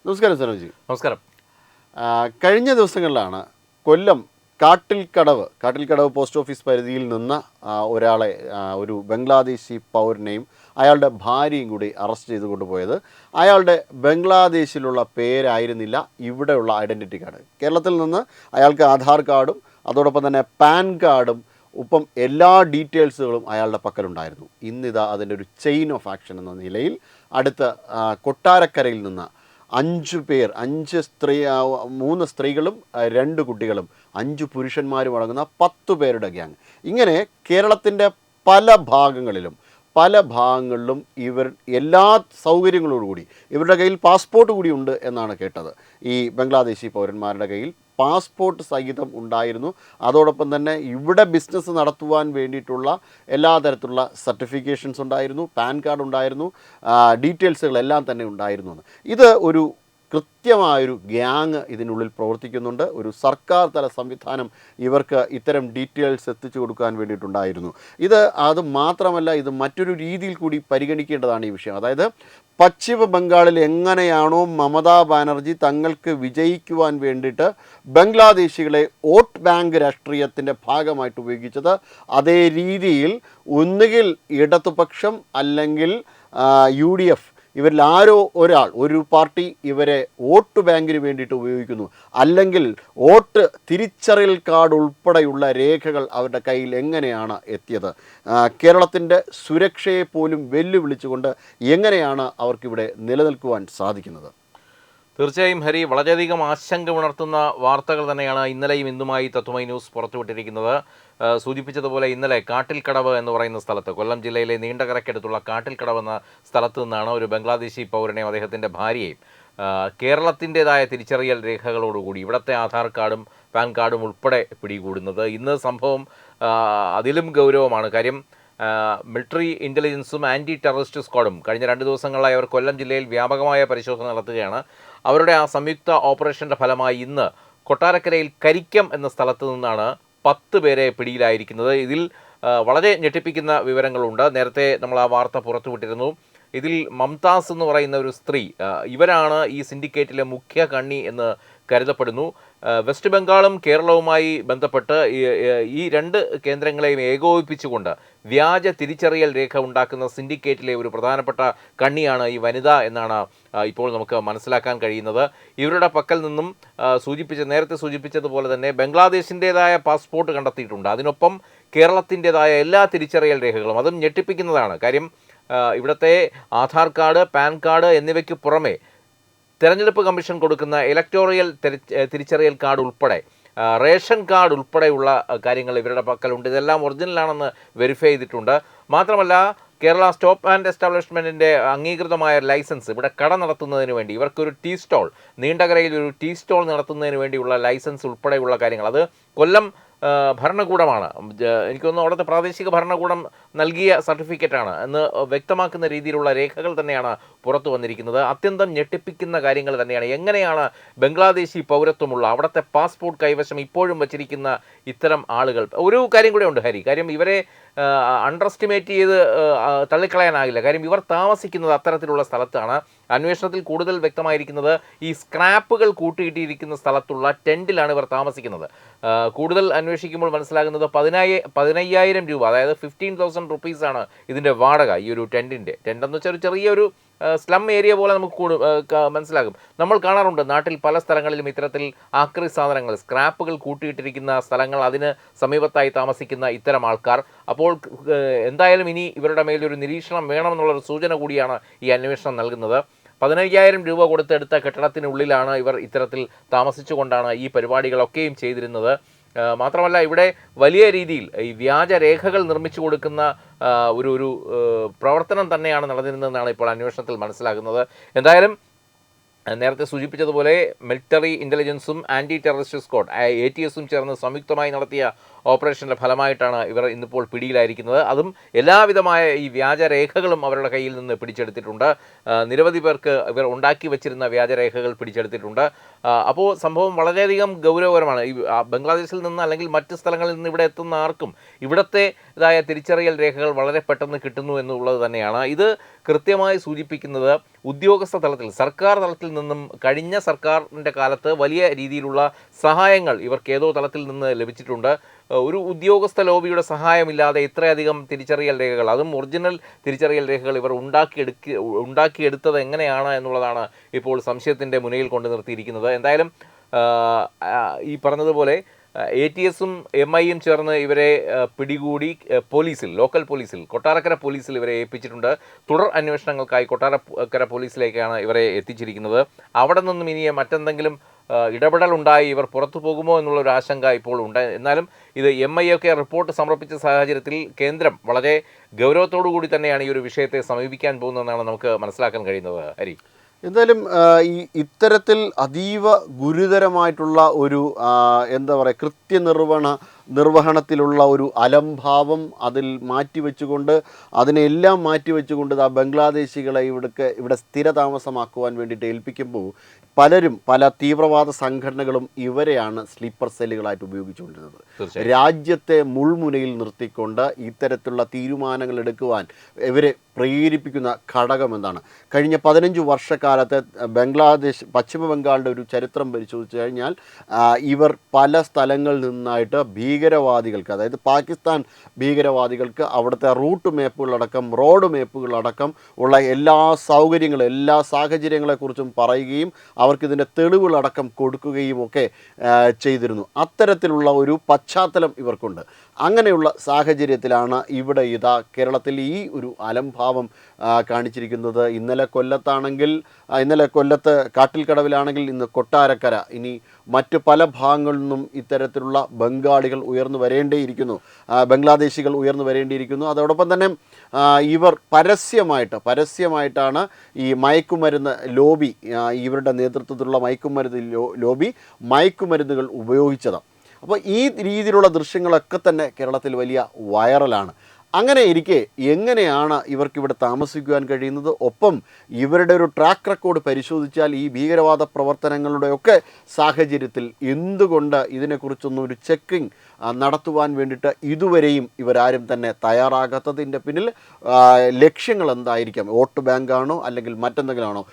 നമസ്കാരം സരോജി. നമസ്കാരം. കഴിഞ്ഞ ദിവസങ്ങളിലാണ് കൊല്ലം കാട്ടിൽക്കടവ് പോസ്റ്റ് ഓഫീസ് പരിധിയിൽ നിന്ന് ഒരാളെ, ഒരു ബംഗ്ലാദേശി പൗരനെയും അയാളുടെ ഭാര്യയും കൂടി അറസ്റ്റ് ചെയ്ത് കൊണ്ടുപോയത്. അയാളുടെ ബംഗ്ലാദേശിലുള്ള പേരായിരുന്നില്ല ഇവിടെയുള്ള ഐഡൻറ്റിറ്റി കാർഡ്. കേരളത്തിൽ നിന്ന് അയാൾക്ക് ആധാർ കാർഡും അതോടൊപ്പം തന്നെ പാൻ കാർഡും ഒപ്പം എല്ലാ ഡീറ്റെയിൽസുകളും അയാളുടെ പക്കലുണ്ടായിരുന്നു. ഇന്നിതാ അതിൻ്റെ ഒരു ചെയിൻ ഓഫ് ആക്ഷൻ എന്ന നിലയിൽ അടുത്ത കൊട്ടാരക്കരയിൽ നിന്ന് 5 പേർ, 3 സ്ത്രീകളും 2 കുട്ടികളും 5 പുരുഷന്മാരും അടങ്ങുന്ന 10 പേരുടെ ഗ്യാങ്, ഇങ്ങനെ കേരളത്തിൻ്റെ പല ഭാഗങ്ങളിലും ഇവർ എല്ലാ സൗകര്യങ്ങളോടുകൂടി, ഇവരുടെ കയ്യിൽ പാസ്പോർട്ട് കൂടി ഉണ്ട് എന്നാണ് കേട്ടത്. ഈ ബംഗ്ലാദേശി പൗരന്മാരുടെ കയ്യിൽ പാസ്പോർട്ട് സഹിതം ഉണ്ടായിരുന്നു. അതോടൊപ്പം തന്നെ ഇവിടെ ബിസിനസ് നടത്തുവാൻ വേണ്ടിയിട്ടുള്ള എല്ലാ തരത്തിലുള്ള സർട്ടിഫിക്കേഷൻസ് ഉണ്ടായിരുന്നു, പാൻ കാർഡ് ഉണ്ടായിരുന്നു, ഡീറ്റെയിൽസുകളെല്ലാം തന്നെ ഉണ്ടായിരുന്നു. ഇത് ഒരു കൃത്യമായൊരു ഗ്യാങ് ഇതിനുള്ളിൽ പ്രവർത്തിക്കുന്നുണ്ട്. ഒരു സർക്കാർ തല സംവിധാനം ഇവർക്ക് ഇത്തരം ഡീറ്റെയിൽസ് എത്തിച്ചു കൊടുക്കാൻ വേണ്ടിയിട്ടുണ്ടായിരുന്നു. അത് മാത്രമല്ല, ഇത് മറ്റൊരു രീതിയിൽ കൂടി പരിഗണിക്കേണ്ടതാണ് ഈ വിഷയം. അതായത് പശ്ചിമ ബംഗാളിൽ എങ്ങനെയാണോ മമതാ ബാനർജി തങ്ങൾക്ക് വിജയിക്കുവാൻ വേണ്ടിയിട്ട് ബംഗ്ലാദേശികളെ വോട്ട് ബാങ്ക് രാഷ്ട്രീയത്തിൻ്റെ ഭാഗമായിട്ട് ഉപയോഗിച്ചത്, അതേ രീതിയിൽ ഒന്നുകിൽ ഇടതുപക്ഷം അല്ലെങ്കിൽ UDF, ഇവരിൽ ആരോ ഒരു പാർട്ടി ഇവരെ വോട്ട് ബാങ്കിന് വേണ്ടിയിട്ട് ഉപയോഗിക്കുന്നു, അല്ലെങ്കിൽ വോട്ട് തിരിച്ചറിയൽ കാർഡ് ഉൾപ്പെടെയുള്ള രേഖകൾ അവരുടെ കയ്യിൽ എങ്ങനെയാണ് എത്തിയത്, കേരളത്തിൻ്റെ സുരക്ഷയെ പോലും വെല്ലുവിളിച്ചുകൊണ്ട് എങ്ങനെയാണ് അവർക്കിവിടെ നിലനിൽക്കുവാൻ സാധിക്കുന്നത്? തീർച്ചയായും ഹരി, വളരെയധികം ആശങ്ക ഉണർത്തുന്ന വാർത്തകൾ തന്നെയാണ് ഇന്നലെയും ഇന്നുമായി തത്വമൈ ന്യൂസ് പുറത്തുവിട്ടിരിക്കുന്നത്. സൂചിപ്പിച്ചതുപോലെ ഇന്നലെ കാട്ടിൽക്കടവ് എന്ന് പറയുന്ന സ്ഥലത്ത്, കൊല്ലം ജില്ലയിലെ നീണ്ടകരയ്ക്കടുത്തുള്ള കാട്ടിൽക്കടവ് എന്ന സ്ഥലത്ത് നിന്നാണ് ഒരു ബംഗ്ലാദേശി പൗരനെയും അദ്ദേഹത്തിൻ്റെ ഭാര്യയെയും കേരളത്തിൻ്റെതായ തിരിച്ചറിയൽ രേഖകളോടുകൂടി ഇവിടുത്തെ ആധാർ കാർഡും പാൻ കാർഡും ഉൾപ്പെടെ പിടികൂടുന്നത്. ഇന്ന് സംഭവം അതിലും ഗൗരവമാണ്. കാര്യം മിലിറ്ററി ഇൻ്റലിജൻസും ആൻറ്റി ടെററിസ്റ്റ് സ്ക്വാഡും കഴിഞ്ഞ 2 ദിവസങ്ങളായി അവർ കൊല്ലം ജില്ലയിൽ വ്യാപകമായ പരിശോധന നടത്തുകയാണ്. അവരുടെ ആ സംയുക്ത ഓപ്പറേഷൻ്റെ ഫലമായി ഇന്ന് കൊട്ടാരക്കരയിൽ കരിക്കം എന്ന സ്ഥലത്ത് നിന്നാണ് 10 പേരെ പിടിയിലായിരിക്കുന്നത്. ഇതിൽ വളരെ ഞെട്ടിപ്പിക്കുന്ന വിവരങ്ങളുണ്ട്. നേരത്തെ നമ്മൾ ആ വാർത്ത പുറത്തുവിട്ടിരുന്നു. ഇതിൽ മംതാസ് എന്ന് പറയുന്ന ഒരു സ്ത്രീ, ഇവരാണ് ഈ സിൻഡിക്കേറ്റിലെ മുഖ്യ കണ്ണി എന്ന് കരുതപ്പെടുന്നു. വെസ്റ്റ് ബംഗാളും കേരളവുമായി ബന്ധപ്പെട്ട് ഈ 2 കേന്ദ്രങ്ങളെയും ഏകോപിപ്പിച്ചുകൊണ്ട് വ്യാജ തിരിച്ചറിയൽ രേഖ ഉണ്ടാക്കുന്ന സിൻഡിക്കേറ്റിലെ ഒരു പ്രധാനപ്പെട്ട കണ്ണിയാണ് ഈ വനിത എന്നാണ് ഇപ്പോൾ നമുക്ക് മനസ്സിലാക്കാൻ കഴിയുന്നത്. ഇവരുടെ പക്കൽ നിന്നും നേരത്തെ സൂചിപ്പിച്ചതുപോലെ തന്നെ ബംഗ്ലാദേശിൻ്റേതായ പാസ്പോർട്ട് കണ്ടെത്തിയിട്ടുണ്ട്. അതിനൊപ്പം കേരളത്തിൻ്റേതായ എല്ലാ തിരിച്ചറിയൽ രേഖകളും, അതും ഞെട്ടിപ്പിക്കുന്നതാണ്. കാര്യം ഇവിടുത്തെ ആധാർ കാർഡ്, പാൻ കാർഡ് എന്നിവയ്ക്ക് പുറമെ തെരഞ്ഞെടുപ്പ് കമ്മീഷൻ കൊടുക്കുന്ന ഇലക്ടോറിയൽ തിരിച്ചറിയൽ കാർഡ് ഉൾപ്പെടെ, റേഷൻ കാർഡ് ഉൾപ്പെടെയുള്ള കാര്യങ്ങൾ ഇവരുടെ പക്കലുണ്ട്. ഇതെല്ലാം ഒറിജിനലാണെന്ന് വെരിഫൈ ചെയ്തിട്ടുണ്ട്. മാത്രമല്ല, കേരള സ്റ്റോപ്പ് ആൻഡ് എസ്റ്റാബ്ലിഷ്മെൻറ്റിൻ്റെ അംഗീകൃതമായ ലൈസൻസ്, ഇവിടെ കട നടത്തുന്നതിന് വേണ്ടി ഇവർക്കൊരു ടീ സ്റ്റോൾ, നീണ്ടകരയിൽ ഒരു ടീ സ്റ്റോൾ നടത്തുന്നതിന് വേണ്ടിയുള്ള ലൈസൻസ് ഉൾപ്പെടെയുള്ള കാര്യങ്ങൾ, അത് കൊല്ലം ഭരണകൂടമാണ്, എനിക്ക് തോന്നുന്നു അവിടുത്തെ പ്രാദേശിക ഭരണകൂടം നൽകിയ സർട്ടിഫിക്കറ്റാണ് എന്ന് വ്യക്തമാക്കുന്ന രീതിയിലുള്ള രേഖകൾ തന്നെയാണ് പുറത്തു വന്നിരിക്കുന്നത്. അത്യന്തം ഞെട്ടിപ്പിക്കുന്ന കാര്യങ്ങൾ തന്നെയാണ്. എങ്ങനെയാണ് ബംഗ്ലാദേശി പൗരത്വമുള്ള, അവിടുത്തെ പാസ്പോർട്ട് കൈവശം ഇപ്പോഴും വച്ചിരിക്കുന്ന ഇത്തരം ആളുകൾ? ഒരു കാര്യം കൂടെ ഉണ്ട് ഹരി, കാര്യം ഇവരെ അണ്ടർ എസ്റ്റിമേറ്റ് ചെയ്ത് തള്ളിക്കളയാനാകില്ല. കാര്യം ഇവർ താമസിക്കുന്നത് അത്തരത്തിലുള്ള സ്ഥലത്താണ്. അന്വേഷണത്തിൽ കൂടുതൽ വ്യക്തമായിരിക്കുന്നത് ഈ സ്ക്രാപ്പുകൾ കൂട്ടിയിട്ടിരിക്കുന്ന സ്ഥലത്തുള്ള ടെൻറ്റിലാണ് ഇവർ താമസിക്കുന്നത്. കൂടുതൽ അന്വേഷിക്കുമ്പോൾ മനസ്സിലാകുന്നത് 15,000 രൂപ, അതായത് 15,000 റുപ്പീസാണ് ഇതിൻ്റെ വാടക. ഈ ഒരു ടെൻറ്റിൻ്റെ, ടെൻറ്റെന്ന് വെച്ചാൽ ഒരു ചെറിയൊരു സ്ലം ഏരിയ പോലെ നമുക്ക് മനസ്സിലാകും. നമ്മൾ കാണാറുണ്ട് നാട്ടിൽ പല സ്ഥലങ്ങളിലും ഇത്തരത്തിൽ ആക്രി സാധനങ്ങൾ, സ്ക്രാപ്പുകൾ കൂട്ടിയിട്ടിരിക്കുന്ന സ്ഥലങ്ങൾ, അതിന് സമീപത്തായി താമസിക്കുന്ന ഇത്തരം ആൾക്കാർ. അപ്പോൾ എന്തായാലും ഇനി ഇവരുടെ മേലൊരു നിരീക്ഷണം വേണമെന്നുള്ളൊരു സൂചന കൂടിയാണ് ഈ അന്വേഷണം നൽകുന്നത്. 15,000 രൂപ കൊടുത്തെടുത്ത കെട്ടിടത്തിനുള്ളിലാണ് ഇവർ ഇത്തരത്തിൽ താമസിച്ചുകൊണ്ടാണ് ഈ പരിപാടികളൊക്കെയും ചെയ്തിരുന്നത്. മാത്രമല്ല, ഇവിടെ വലിയ രീതിയിൽ ഈ വ്യാജ രേഖകൾ നിർമ്മിച്ചു കൊടുക്കുന്ന ഒരു പ്രവർത്തനം തന്നെയാണ് നടന്നിരുന്നതെന്നാണ് ഇപ്പോൾ അന്വേഷണത്തിൽ മനസ്സിലാകുന്നത്. എന്തായാലും നേരത്തെ സൂചിപ്പിച്ചതുപോലെ മിലിറ്ററി ഇൻ്റലിജൻസും ആൻറ്റി ടെററിസ്റ്റ് സ്ക്വാഡ് ATS ചേർന്ന് സംയുക്തമായി നടത്തിയ ഓപ്പറേഷൻ്റെ ഫലമായിട്ടാണ് ഇവർ ഇന്നിപ്പോൾ പിടിയിലായിരിക്കുന്നത്. അതും എല്ലാവിധമായ ഈ വ്യാജരേഖകളും അവരുടെ കയ്യിൽ നിന്ന് പിടിച്ചെടുത്തിട്ടുണ്ട്. നിരവധി പേർക്ക് ഇവർ ഉണ്ടാക്കി വച്ചിരുന്ന വ്യാജരേഖകൾ പിടിച്ചെടുത്തിട്ടുണ്ട്. അപ്പോൾ സംഭവം വളരെയധികം ഗൗരവകരമാണ്. ഈ ബംഗ്ലാദേശിൽ നിന്ന് അല്ലെങ്കിൽ മറ്റ് സ്ഥലങ്ങളിൽ നിന്ന് ഇവിടെ എത്തുന്ന ആർക്കും ഇവിടത്തേതായ തിരിച്ചറിയൽ രേഖകൾ വളരെ പെട്ടെന്ന് കിട്ടുന്നു എന്നുള്ളത് തന്നെയാണ്. ഇത് കൃത്യമായി സൂചിപ്പിക്കുന്നത് ഉദ്യോഗസ്ഥ തലത്തിൽ, സർക്കാർ തലത്തിൽ നിന്നും കഴിഞ്ഞ സർക്കാരിൻ്റെ കാലത്ത് വലിയ രീതിയിലുള്ള സഹായങ്ങൾ ഇവർക്ക് ഏതോ തലത്തിൽ നിന്ന് ലഭിച്ചിട്ടുണ്ട്. ഒരു ഉദ്യോഗസ്ഥ ലോബിയുടെ സഹായമില്ലാതെ ഇത്രയധികം തിരിച്ചറിയൽ രേഖകൾ, അതും ഒറിജിനൽ തിരിച്ചറിയൽ രേഖകൾ ഇവർ ഉണ്ടാക്കിയെടുത്തത് എങ്ങനെയാണ് എന്നുള്ളതാണ് ഇപ്പോൾ സംശയത്തിൻ്റെ മുനയിൽ കൊണ്ടു നിർത്തിയിരിക്കുന്നത്. എന്തായാലും ഈ പറഞ്ഞതുപോലെ ATSഉം MIയും ചേർന്ന് ഇവരെ പിടികൂടി ലോക്കൽ പോലീസിൽ, കൊട്ടാരക്കര പോലീസിൽ ഇവരെ ഏൽപ്പിച്ചിട്ടുണ്ട്. തുടർ അന്വേഷണങ്ങൾക്കായി കൊട്ടാരക്കര പോലീസിലേക്കാണ് ഇവരെ എത്തിച്ചിരിക്കുന്നത്. അവിടെ നിന്നും ഇനി മറ്റെന്തെങ്കിലും ഇടപെടലുണ്ടായി ഇവർ പുറത്തു പോകുമോ എന്നുള്ളൊരു ആശങ്ക ഇപ്പോൾ ഉണ്ട്. എന്നാലും ഇത് MI ഒക്കെ റിപ്പോർട്ട് സമർപ്പിച്ച സാഹചര്യത്തിൽ കേന്ദ്രം വളരെ ഗൗരവത്തോടു കൂടി തന്നെയാണ് ഈ ഒരു വിഷയത്തെ സമീപിക്കാൻ പോകുന്നതെന്നാണ് നമുക്ക് മനസ്സിലാക്കാൻ കഴിയുന്നത്. ഹരി, എന്തായാലും ഇത്തരത്തിൽ അതീവ ഗുരുതരമായിട്ടുള്ള ഒരു എന്താ പറയുക നിർവഹണത്തിലുള്ള ഒരു അലംഭാവം അതിൽ മാറ്റിവെച്ചുകൊണ്ട്, അതിനെല്ലാം മാറ്റിവെച്ചുകൊണ്ട് ബംഗ്ലാദേശികളെ ഇവിടെ സ്ഥിരതാമസമാക്കുവാൻ വേണ്ടിയിട്ട് ഏൽപ്പിക്കുമ്പോൾ പല തീവ്രവാദ സംഘടനകളും ഇവരെയാണ് സ്ലീപ്പർ സെല്ലുകളായിട്ട് ഉപയോഗിച്ചുകൊണ്ടിരുന്നത്. രാജ്യത്തെ മുൾമുനയിൽ നിർത്തിക്കൊണ്ട് ഇത്തരത്തിലുള്ള തീരുമാനങ്ങൾ എടുക്കുവാൻ ഇവരെ പ്രേരിപ്പിക്കുന്ന ഘടകം എന്താണ്? കഴിഞ്ഞ 15 വർഷക്കാലത്തെ പശ്ചിമ ബംഗാളിൻ്റെ ഒരു ചരിത്രം പരിശോധിച്ചു കഴിഞ്ഞാൽ ഇവർ പല സ്ഥലങ്ങളിൽ നിന്നായിട്ട് ഭീകരവാദികൾക്ക്, അതായത് പാകിസ്ഥാൻ ഭീകരവാദികൾക്ക് അവിടുത്തെ റൂട്ട് മേപ്പുകളടക്കം റോഡ് മേപ്പുകളടക്കം ഉള്ള എല്ലാ സൗകര്യങ്ങളും എല്ലാ സാഹചര്യങ്ങളെക്കുറിച്ചും പറയുകയും അവർക്കിതിൻ്റെ തെളിവുകളടക്കം കൊടുക്കുകയും ഒക്കെ ചെയ്തിരുന്നു. അത്തരത്തിലുള്ള ഒരു പശ്ചാത്തലം ഇവർക്കുണ്ട്. അങ്ങനെയുള്ള സാഹചര്യത്തിലാണ് ഇവിടെ കേരളത്തിൽ ഈ ഒരു അലംഭാവം കാണിച്ചിരിക്കുന്നത്. ഇന്നലെ കൊല്ലത്ത് കാട്ടിൽക്കടവിലാണെങ്കിൽ ഇന്ന് കൊട്ടാരക്കര, ഇനി മറ്റു പല ഭാഗങ്ങളിൽ നിന്നും ഇത്തരത്തിലുള്ള ബംഗ്ലാദേശികൾ ഉയർന്നു വരേണ്ടിയിരിക്കുന്നു. അതോടൊപ്പം തന്നെ ഇവർ പരസ്യമായിട്ടാണ് ഈ മയക്കുമരുന്ന് ലോബി, ഇവരുടെ നേതൃത്വത്തിലുള്ള മയക്കുമരുന്നുകൾ ഉപയോഗിച്ചത്. അപ്പോൾ ഈ രീതിയിലുള്ള ദൃശ്യങ്ങളൊക്കെ തന്നെ കേരളത്തിൽ വലിയ വൈറലാണ്. അങ്ങനെ ഇരിക്കെ എങ്ങനെയാണ് ഇവർക്കിവിടെ താമസിക്കുവാൻ കഴിയുന്നത്? ഒപ്പം ഇവരുടെ ഒരു ട്രാക്ക് റെക്കോർഡ് പരിശോധിച്ചാൽ ഈ ഭീകരവാദ പ്രവർത്തനങ്ങളുടെയൊക്കെ സാഹചര്യത്തിൽ എന്തുകൊണ്ട് ഇതിനെക്കുറിച്ചൊന്നും ഒരു ചെക്കിംഗ് നടത്തുവാൻ വേണ്ടിയിട്ട് ഇതുവരെയും ഇവരാരും തന്നെ തയ്യാറാകാത്തതിൻ്റെ പിന്നിൽ ലക്ഷ്യങ്ങൾ എന്തായിരിക്കാം? വോട്ട് ബാങ്കാണോ, അല്ലെങ്കിൽ മറ്റെന്തെങ്കിലും ആണോ?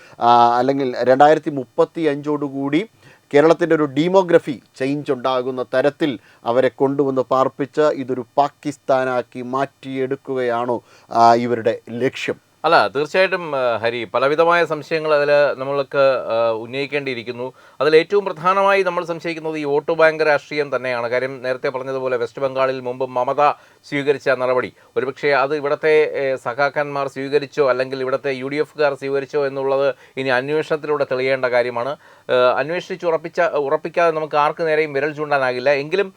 അല്ലെങ്കിൽ 2035 കേരളത്തിൻ്റെ ഒരു ഡീമോഗ്രഫി ചേഞ്ച് ഉണ്ടാകുന്ന തരത്തിൽ അവരെ കൊണ്ടുവന്ന് പാർപ്പിച്ച് ഇതൊരു പാകിസ്ഥാനാക്കി മാറ്റിയെടുക്കുകയാണോ ഇവരുടെ ലക്ഷ്യം? അല്ല, തീർച്ചയായിട്ടും ഹരി, പലവിധമായ സംശയങ്ങൾ അതിൽ നമ്മൾക്ക് ഉന്നയിക്കേണ്ടിയിരിക്കുന്നു. അതിൽ ഏറ്റവും പ്രധാനമായി നമ്മൾ സംശയിക്കുന്നത് ഈ വോട്ട് ബാങ്ക് രാഷ്ട്രീയം തന്നെയാണ്. കാര്യം നേരത്തെ പറഞ്ഞതുപോലെ വെസ്റ്റ് ബംഗാളിൽ മുമ്പ് മമത സ്വീകരിച്ച നടപടി ഒരുപക്ഷെ അത് ഇവിടുത്തെ സഖാക്കന്മാർ സ്വീകരിച്ചോ അല്ലെങ്കിൽ ഇവിടുത്തെ UDFകാർ സ്വീകരിച്ചോ എന്നുള്ളത് ഇനി അന്വേഷണത്തിലൂടെ തെളിയേണ്ട കാര്യമാണ്. ഉറപ്പിക്കാതെ നമുക്ക് ആർക്ക് നേരെയും വിരൽ ചൂണ്ടാനാകില്ല. എങ്കിലും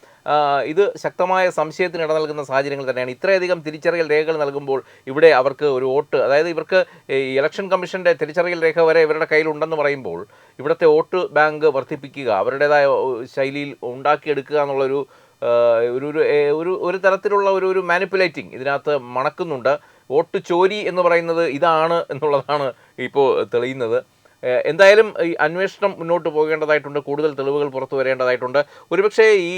ഇത് ശക്തമായ സംശയത്തിന് ഇട നൽകുന്ന സാഹചര്യങ്ങൾ തന്നെയാണ്. ഇത്രയധികം തിരിച്ചറിയൽ രേഖകൾ നൽകുമ്പോൾ ഇവിടെ അവർക്ക് ഒരു വോട്ട്, അതായത് ഇവർക്ക് ഇലക്ഷൻ കമ്മീഷന്റെ തിരിച്ചറിയൽ രേഖ വരെ ഇവരുടെ കയ്യിലുണ്ടെന്ന് പറയുമ്പോൾ ഇവിടുത്തെ വോട്ട് ബാങ്ക് വർദ്ധിപ്പിക്കുക, അവരുടേതായ ശൈലിയിൽ ഉണ്ടാക്കിയെടുക്കുക എന്നുള്ളൊരു ഒരു തരത്തിലുള്ള ഒരു മാനിപ്പുലേറ്റിംഗ് ഇതിനകത്ത് മണക്കുന്നുണ്ട്. വോട്ട് ചോരി എന്ന് പറയുന്നത് ഇതാണ് എന്നുള്ളതാണ് ഇപ്പോൾ തെളിയുന്നത്. എന്തായാലും ഈ അന്വേഷണം മുന്നോട്ട് പോകേണ്ടതായിട്ടുണ്ട്. കൂടുതൽ തെളിവുകൾ പുറത്തു വരേണ്ടതായിട്ടുണ്ട്. ഒരുപക്ഷേ ഈ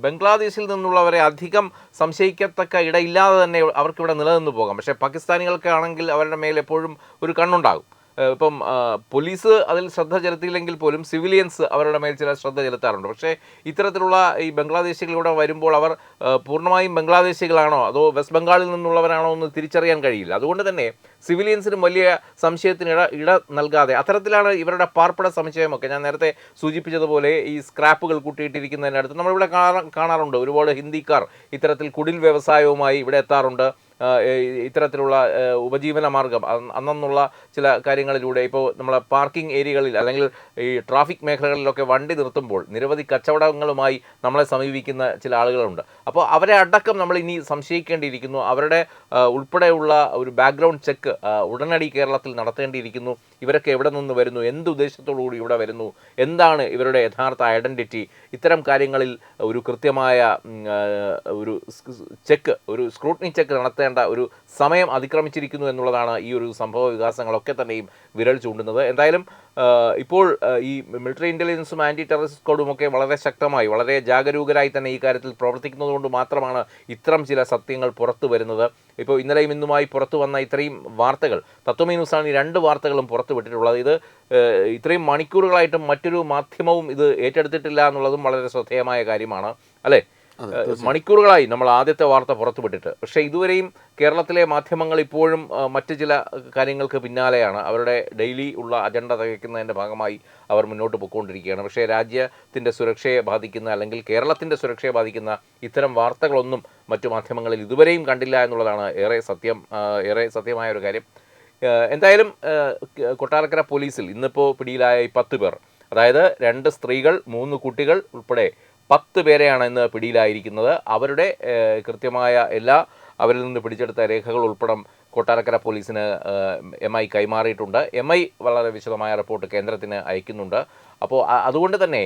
ബംഗ്ലാദേശിൽ നിന്നുള്ളവരെ അധികം സംശയിക്കത്തക്ക ഇടയില്ലാതെ തന്നെ അവർക്കിവിടെ നിലനിന്ന് പോകാം. പക്ഷേ പാകിസ്ഥാനികൾക്കാണെങ്കിൽ അവരുടെ മേൽ എപ്പോഴും ഒരു കണ്ണുണ്ടാകും. ഇപ്പം പോലീസ് അതിൽ ശ്രദ്ധ ചെലുത്തിയില്ലെങ്കിൽ പോലും സിവിലിയൻസ് അവരുടെ മേൽ ചില ശ്രദ്ധ ചെലുത്താറുണ്ട്. പക്ഷേ ഇത്തരത്തിലുള്ള ഈ ബംഗ്ലാദേശികളിലൂടെ വരുമ്പോൾ അവർ പൂർണ്ണമായും ബംഗ്ലാദേശികളാണോ അതോ വെസ്റ്റ് ബംഗാളിൽ നിന്നുള്ളവരാണോ എന്ന് തിരിച്ചറിയാൻ കഴിയില്ല. അതുകൊണ്ട് തന്നെ സിവിലിയൻസിനും വലിയ സംശയത്തിന് ഇട നൽകാതെ അത്തരത്തിലാണ് ഇവരുടെ പാർപ്പിട സംശയമൊക്കെ. ഞാൻ നേരത്തെ സൂചിപ്പിച്ചതുപോലെ ഈ സ്ക്രാപ്പുകൾ കൂട്ടിയിട്ടിരിക്കുന്നതിനടുത്ത് നമ്മളിവിടെ കാണാറുണ്ട് ഒരുപാട് ഹിന്ദിക്കാർ ഇത്തരത്തിൽ കുടിൽ വ്യവസായവുമായി ഇവിടെ എത്താറുണ്ട്. ഇത്തരത്തിലുള്ള ഉപജീവന മാർഗം അന്നുള്ള ചില കാര്യങ്ങളിലൂടെ ഇപ്പോൾ നമ്മളെ പാർക്കിംഗ് ഏരിയകളിൽ അല്ലെങ്കിൽ ഈ ട്രാഫിക് മേഖലകളിലൊക്കെ വണ്ടി നിർത്തുമ്പോൾ നിരവധി കച്ചവടങ്ങളുമായി നമ്മളെ സമീപിക്കുന്ന ചില ആളുകളുണ്ട്. അപ്പോൾ അവരെ അടക്കം നമ്മൾ ഇനി സംശയിക്കേണ്ടിയിരിക്കുന്നു. അവരുടെ ഉൾപ്പെടെയുള്ള ഒരു ബാക്ക്ഗ്രൗണ്ട് ചെക്ക് ഉടനടി കേരളത്തിൽ നടത്തേണ്ടിയിരിക്കുന്നു. ഇവരൊക്കെ എവിടെ നിന്ന് വരുന്നു, എന്ത് ഉദ്ദേശത്തോടു കൂടി ഇവിടെ വരുന്നു, എന്താണ് ഇവരുടെ യഥാർത്ഥ ഐഡൻറ്റിറ്റി, ഇത്തരം കാര്യങ്ങളിൽ ഒരു കൃത്യമായ ഒരു ചെക്ക്, ഒരു സ്ക്രൂട്ടിനി ചെക്ക് നടത്തേണ്ട ഒരു സമയം അതിക്രമിച്ചിരിക്കുന്നു എന്നുള്ളതാണ് ഈ ഒരു സംഭവ വികാസങ്ങളൊക്കെ തന്നെയും വിരൽ ചൂണ്ടുന്നത്. എന്തായാലും ഇപ്പോൾ ഈ മിലിറ്ററി ഇൻ്റലിജൻസും ആൻറ്റി ടെററിസ്റ്റ് സ്ക്വാഡും ഒക്കെ വളരെ ശക്തമായി, വളരെ ജാഗരൂകരായി തന്നെ ഈ കാര്യത്തിൽ പ്രവർത്തിക്കുന്നത് കൊണ്ട് മാത്രമാണ് ഇത്തരം ചില സത്യങ്ങൾ പുറത്തു വരുന്നത്. ഇപ്പോൾ ഇന്നലെയും ഇന്നുമായി പുറത്തു വന്ന ഇത്രയും വാർത്തകൾ, തത്വമൈ ന്യൂസാണ് ഈ 2 വാർത്തകളും പുറത്തു വിട്ടിട്ടുള്ളത്. ഇത് ഇത്രയും മണിക്കൂറുകളായിട്ടും മറ്റൊരു മാധ്യമവും ഇത് ഏറ്റെടുത്തിട്ടില്ല എന്നുള്ളതും വളരെ ശ്രദ്ധേയമായ കാര്യമാണ്, അല്ലേ? മണിക്കൂറുകളായി നമ്മൾ ആദ്യത്തെ വാർത്ത പുറത്തുവിട്ടിട്ട്, പക്ഷേ ഇതുവരെയും കേരളത്തിലെ മാധ്യമങ്ങൾ ഇപ്പോഴും മറ്റ് ചില കാര്യങ്ങൾക്ക് പിന്നാലെയാണ്. അവരുടെ ഡെയിലി ഉള്ള അജണ്ട തികയ്ക്കുന്നതിൻ്റെ ഭാഗമായി അവർ മുന്നോട്ട് പോയിക്കൊണ്ടിരിക്കുകയാണ്. പക്ഷേ രാജ്യത്തിൻ്റെ സുരക്ഷയെ ബാധിക്കുന്ന, അല്ലെങ്കിൽ കേരളത്തിൻ്റെ സുരക്ഷയെ ബാധിക്കുന്ന ഇത്തരം വാർത്തകളൊന്നും മറ്റു മാധ്യമങ്ങളിൽ ഇതുവരെയും കണ്ടില്ല എന്നുള്ളതാണ് ഏറെ സത്യമായ ഒരു കാര്യം. എന്തായാലും കൊട്ടാരക്കര പോലീസിൽ ഇന്നിപ്പോൾ പിടിയിലായ 10 പേർ, അതായത് 2 സ്ത്രീകൾ 3 കുട്ടികൾ ഉൾപ്പെടെ 10 പേരെയാണ് ഇന്ന് പിടിയിലായിരിക്കുന്നത്. അവരുടെ കൃത്യമായ അവരിൽ നിന്ന് പിടിച്ചെടുത്ത രേഖകൾ ഉൾപ്പെടെ കൊട്ടാരക്കര പോലീസിന് MI കൈമാറിയിട്ടുണ്ട്. MI വളരെ വിശദമായ റിപ്പോർട്ട് കേന്ദ്രത്തിന് അയക്കുന്നുണ്ട്. അപ്പോൾ അതുകൊണ്ട് തന്നെ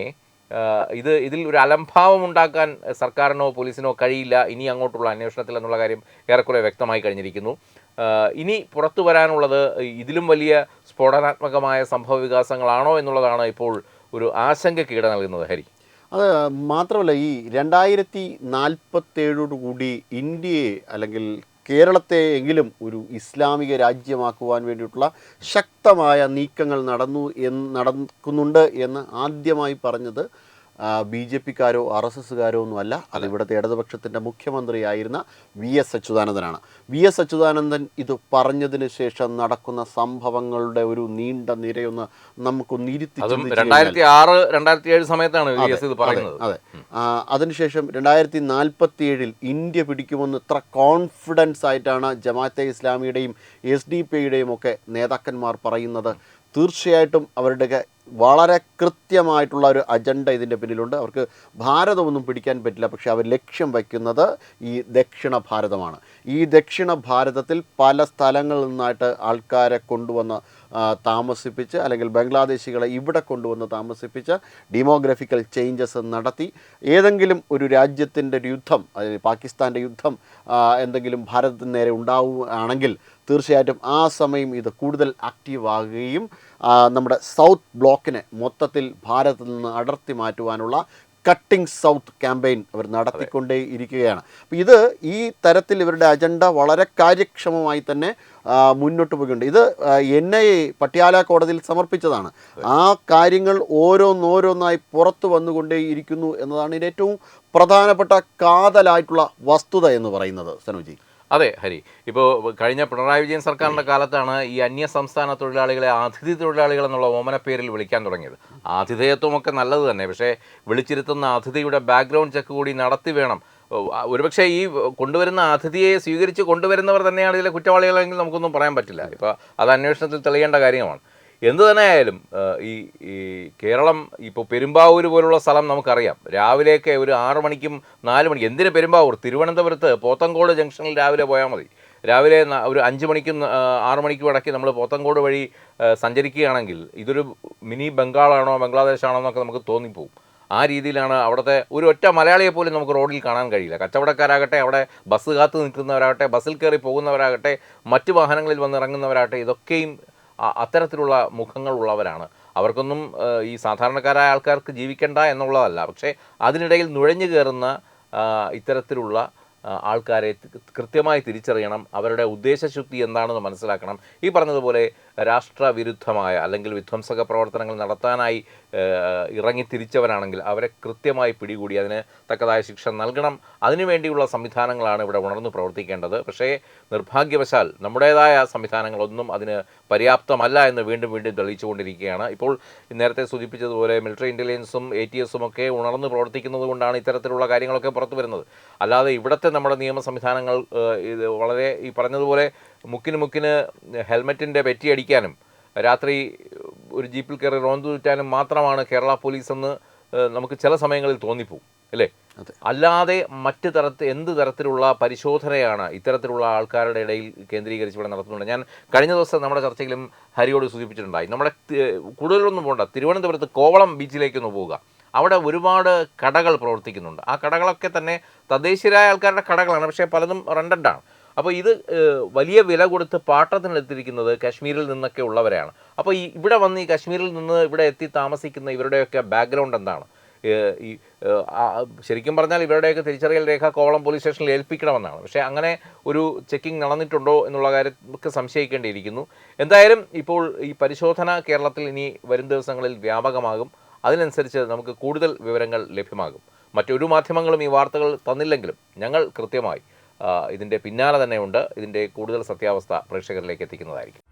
ഇതിൽ ഒരു അലംഭാവം ഉണ്ടാക്കാൻ സർക്കാരിനോ പോലീസിനോ കഴിയില്ല ഇനി അങ്ങോട്ടുള്ള അന്വേഷണത്തിൽ എന്നുള്ള കാര്യം ഏറെക്കുറെ വ്യക്തമായി കഴിഞ്ഞിരിക്കുന്നു. ഇനി പുറത്തു വരാനുള്ളത് ഇതിലും വലിയ സ്ഫോടനാത്മകമായ സംഭവ വികാസങ്ങളാണോ എന്നുള്ളതാണ് ഇപ്പോൾ ഒരു ആശങ്കയ്ക്ക് ഇട നൽകുന്നത്. ഹരി, അത് മാത്രമല്ല, ഈ 2047 കൂടി ഇന്ത്യയെ അല്ലെങ്കിൽ കേരളത്തെ എങ്കിലും ഒരു ഇസ്ലാമിക രാജ്യമാക്കുവാൻ വേണ്ടിയിട്ടുള്ള ശക്തമായ നീക്കങ്ങൾ നടക്കുന്നുണ്ട് എന്ന് ആദ്യമായി പറഞ്ഞത് BJP-ക്കാരോ RSS-കാരോ ഒന്നുമല്ല. അത് ഇവിടുത്തെ ഇടതുപക്ഷത്തിൻ്റെ മുഖ്യമന്ത്രിയായിരുന്ന VS അച്യുതാനന്ദനാണ്. VS അച്യുതാനന്ദൻ ഇത് പറഞ്ഞതിന് ശേഷം നടക്കുന്ന സംഭവങ്ങളുടെ ഒരു നീണ്ട നിരയൊന്ന് നമുക്കൊന്ന് ഇരുത്തി, 2006-2007 സമയത്താണ് ഇത് പറയുന്നത്. അതെ, അതിനുശേഷം 2047 ഇന്ത്യ പിടിക്കുമെന്ന് ഇത്ര കോൺഫിഡൻസ് ആയിട്ടാണ് ജമാഅത്തെ ഇസ്ലാമിയുടെയും SDP-യുടെയും ഒക്കെ നേതാക്കന്മാർ പറയുന്നത്. തീർച്ചയായിട്ടും അവരുടെ വളരെ കൃത്യമായിട്ടുള്ള ഒരു അജണ്ട ഇതിൻ്റെ പിന്നിലുണ്ട്. അവർക്ക് ഭാരതമൊന്നും പിടിക്കാൻ പറ്റില്ല, പക്ഷേ അവർ ലക്ഷ്യം വയ്ക്കുന്നത് ഈ ദക്ഷിണ ഭാരതമാണ്. ഈ ദക്ഷിണ ഭാരതത്തിൽ പല സ്ഥലങ്ങളിൽ നിന്നായിട്ട് ആൾക്കാരെ കൊണ്ടുവന്ന് താമസിപ്പിച്ച്, അല്ലെങ്കിൽ ബംഗ്ലാദേശികളെ ഇവിടെ കൊണ്ടുവന്ന് താമസിപ്പിച്ച് ഡെമോഗ്രഫിക്കൽ ചേഞ്ചസ് നടത്തി ഏതെങ്കിലും ഒരു രാജ്യത്തിൻ്റെ ഒരു യുദ്ധം, അതായത് പാകിസ്ഥാൻ്റെ യുദ്ധം എന്തെങ്കിലും ഭാരതത്തിന് നേരെ ഉണ്ടാവുകയാണെങ്കിൽ തീർച്ചയായിട്ടും ആ സമയം ഇത് കൂടുതൽ ആക്റ്റീവ് ആകുകയും നമ്മുടെ സൗത്ത് ബ്ലോക്കിനെ മൊത്തത്തിൽ ഭാരതത്തിൽ നിന്ന് അടർത്തി മാറ്റുവാനുള്ള കട്ടിംഗ് സൗത്ത് ക്യാമ്പയിൻ അവർ നടത്തിക്കൊണ്ടേ ഇരിക്കുകയാണ്. അപ്പോൾ ഇത് ഈ തരത്തിൽ ഇവരുടെ അജണ്ട വളരെ കാര്യക്ഷമമായി തന്നെ മുന്നോട്ട് പോയിട്ടുണ്ട്. ഇത് NIA പട്യാല കോടതിയിൽ സമർപ്പിച്ചതാണ്. ആ കാര്യങ്ങൾ ഓരോന്നോരോന്നായി പുറത്തു വന്നുകൊണ്ടേ ഇരിക്കുന്നു എന്നതാണ് ഇതിൻ്റെ ഏറ്റവും പ്രധാനപ്പെട്ട കാതലായിട്ടുള്ള വസ്തുത എന്ന് പറയുന്നത്. സനുജി, അതെ ഹരി, ഇപ്പോൾ കഴിഞ്ഞ പിണറായി വിജയൻ സർക്കാരിൻ്റെ കാലത്താണ് ഈ അന്യസംസ്ഥാന തൊഴിലാളികളെ അതിഥി തൊഴിലാളികൾ എന്നുള്ള ഓമനപ്പേരിൽ വിളിക്കാൻ തുടങ്ങിയത്. ആതിഥേയത്വമൊക്കെ നല്ലത് തന്നെ, പക്ഷേ വിളിച്ചിരുത്തുന്ന അതിഥിയുടെ ബാക്ക്ഗ്രൗണ്ട് ചെക്ക് കൂടി നടത്തി വേണം. ഒരുപക്ഷെ ഈ കൊണ്ടുവരുന്ന അതിഥിയെ സ്വീകരിച്ച് കൊണ്ടുവരുന്നവർ തന്നെയാണ് ഇതിലെ കുറ്റവാളികളെങ്കിൽ നമുക്കൊന്നും പറയാൻ പറ്റില്ല. ഇപ്പോൾ അത് അന്വേഷണത്തിൽ തെളിയേണ്ട കാര്യമാണ്. എന്തു തന്നെയായാലും ഈ കേരളം ഇപ്പോൾ പെരുമ്പാവൂർ പോലുള്ള സ്ഥലം നമുക്കറിയാം. രാവിലെയൊക്കെ ഒരു 6 മണിക്കും 4 മണിക്കും, എന്തിന് പെരുമ്പാവൂർ, തിരുവനന്തപുരത്ത് പോത്തങ്കോട് ജംഗ്ഷനിൽ രാവിലെ പോയാൽ മതി. രാവിലെ ഒരു 5 മണിക്കും 6 മണിക്കും ഇടയ്ക്ക് നമ്മൾ പോത്തങ്കോട് വഴി സഞ്ചരിക്കുകയാണെങ്കിൽ ഇതൊരു മിനി ബംഗാളാണോ ബംഗ്ലാദേശാണോ എന്നൊക്കെ നമുക്ക് തോന്നിപ്പോവും. ആ രീതിയിലാണ് അവിടുത്തെ ഒരു ഒറ്റ മലയാളിയെ പോലും നമുക്ക് റോഡിൽ കാണാൻ കഴിയില്ല. കച്ചവടക്കാരാകട്ടെ, അവിടെ ബസ് കാത്ത് നിൽക്കുന്നവരാകട്ടെ, ബസ്സിൽ കയറി പോകുന്നവരാകട്ടെ, മറ്റു വാഹനങ്ങളിൽ വന്നിറങ്ങുന്നവരാകട്ടെ, ഇതൊക്കെയും അത്തരത്തിലുള്ള മുഖങ്ങളുള്ളവരാണ്. അവർക്കൊന്നും ഈ സാധാരണക്കാരായ ആൾക്കാർക്ക് ജീവിക്കേണ്ട എന്നുള്ളതല്ല, പക്ഷേ അതിനിടയിൽ നുഴഞ്ഞു കയറുന്ന ഇത്തരത്തിലുള്ള ആൾക്കാരെ കൃത്യമായി തിരിച്ചറിയണം. അവരുടെ ഉദ്ദേശശുദ്ധി എന്താണെന്ന് മനസ്സിലാക്കണം. ഈ പറഞ്ഞതുപോലെ രാഷ്ട്രവിരുദ്ധമായ അല്ലെങ്കിൽ വിധ്വംസക പ്രവർത്തനങ്ങൾ നടത്താനായി ഇറങ്ങി തിരിച്ചവരാണെങ്കിൽ അവരെ കൃത്യമായി പിടികൂടി അതിന് തക്കതായ ശിക്ഷ നൽകണം. അതിനുവേണ്ടിയുള്ള സംവിധാനങ്ങളാണ് ഇവിടെ ഉണർന്നു പ്രവർത്തിക്കേണ്ടത്. പക്ഷേ നിർഭാഗ്യവശാൽ നമ്മുടേതായ സംവിധാനങ്ങളൊന്നും അതിന് പര്യാപ്തമല്ല എന്ന് വീണ്ടും വീണ്ടും തെളിയിച്ചുകൊണ്ടിരിക്കുകയാണ്. ഇപ്പോൾ നേരത്തെ സൂചിപ്പിച്ചതുപോലെ മിലിറ്ററി ഇൻ്റലിജൻസും ATS ഒക്കെ ഉണർന്നു പ്രവർത്തിക്കുന്നത് കൊണ്ടാണ് ഇത്തരത്തിലുള്ള കാര്യങ്ങളൊക്കെ പുറത്തു വരുന്നത്. അല്ലാതെ ഇവിടുത്തെ നമ്മുടെ നിയമ സംവിധാനങ്ങൾ ഇത് വളരെ ഈ പറഞ്ഞതുപോലെ മുക്കിന് ഹെൽമറ്റിൻ്റെ പെറ്റി അടിക്കാനും രാത്രി ഒരു ജീപ്പിൽ കയറി റോന്തു ചുറ്റാനും മാത്രമാണ് കേരള പോലീസ് എന്ന് നമുക്ക് ചില സമയങ്ങളിൽ തോന്നിപ്പോവും അല്ലേ? അല്ലാതെ മറ്റ് എന്ത് തരത്തിലുള്ള പരിശോധനയാണ് ഇത്തരത്തിലുള്ള ആൾക്കാരുടെ ഇടയിൽ കേന്ദ്രീകരിച്ച് ഇവിടെ നടത്തുന്നുണ്ട്? ഞാൻ കഴിഞ്ഞ ദിവസം നമ്മുടെ ചർച്ചയിലും ഹരിയോട് സൂചിപ്പിച്ചിട്ടുണ്ടായി. നമ്മുടെ കൂടുതലൊന്നും പോകണ്ട, തിരുവനന്തപുരത്ത് കോവളം ബീച്ചിലേക്കൊന്ന് പോവുക. അവിടെ ഒരുപാട് കടകൾ പ്രവർത്തിക്കുന്നുണ്ട്. ആ കടകളൊക്കെ തന്നെ തദ്ദേശീയരായ ആൾക്കാരുടെ കടകളാണ്, പക്ഷേ പലതും റെൻ്റഡാണ്. അപ്പോൾ ഇത് വലിയ വില കൊടുത്ത് പാട്ടത്തിനെടുത്തിരിക്കുന്നത് കാശ്മീരിൽ നിന്നൊക്കെ ഉള്ളവരെയാണ്. അപ്പോൾ ഇവിടെ വന്ന് ഈ കാശ്മീരിൽ നിന്ന് ഇവിടെ എത്തി താമസിക്കുന്ന ഇവരുടെയൊക്കെ ബാക്ക്ഗ്രൗണ്ട് എന്താണ്? ശരിക്കും പറഞ്ഞാൽ ഇവരുടെയൊക്കെ തിരിച്ചറിയൽ രേഖ കോവളം പോലീസ് സ്റ്റേഷനിൽ ഏൽപ്പിക്കണമെന്നാണ്. പക്ഷേ അങ്ങനെ ഒരു ചെക്കിംഗ് നടന്നിട്ടുണ്ടോ എന്നുള്ള കാര്യമൊക്കെ സംശയിക്കേണ്ടിയിരിക്കുന്നു. എന്തായാലും ഇപ്പോൾ ഈ പരിശോധന കേരളത്തിൽ ഇനി വരും ദിവസങ്ങളിൽ വ്യാപകമാകും. അതിനനുസരിച്ച് നമുക്ക് കൂടുതൽ വിവരങ്ങൾ ലഭ്യമാകും. മറ്റൊരു മാധ്യമങ്ങളും ഈ വാർത്തകൾ തന്നില്ലെങ്കിലും ഞങ്ങൾ കൃത്യമായി ഇതിൻ്റെ പിന്നാലെ തന്നെയുണ്ട്. ഇതിൻ്റെ കൂടുതൽ സത്യാവസ്ഥ പ്രേക്ഷകരിലേക്ക് എത്തിക്കുന്നതായിരിക്കും.